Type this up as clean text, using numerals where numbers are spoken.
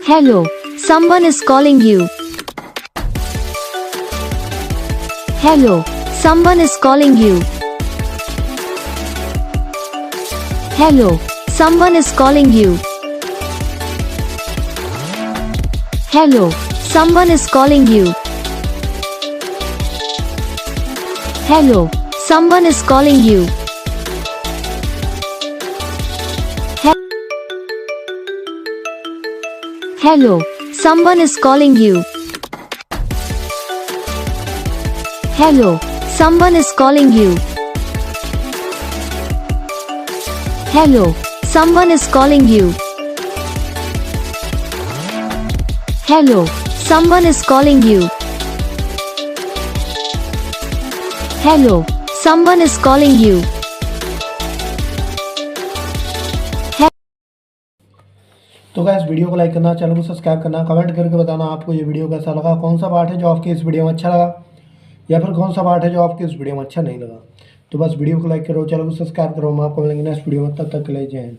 Hello, someone is calling you. Hello, someone is calling you. Hello, someone is calling you. Hello, someone is calling you. Hello, someone is calling you. Hello, someone is calling you. Hello, someone is calling you. Hello, someone is calling you. Hello, someone is calling you. Hello, someone is calling you. तो guys video को like करना, channel को subscribe करना, comment करके बताना आपको ये video कैसा लगा, कौन सा पार्ट है जो आपके इस वीडियो में अच्छा लगा या फिर कौन सा पार्ट है जो आपके इस वीडियो में अच्छा नहीं लगा। तो बस वीडियो को लाइक करो, चैनल को सब्सक्राइब करो। हम आपको मिलेंगे नेक्स्ट वीडियो में, तब तक के लिए जय हिंद।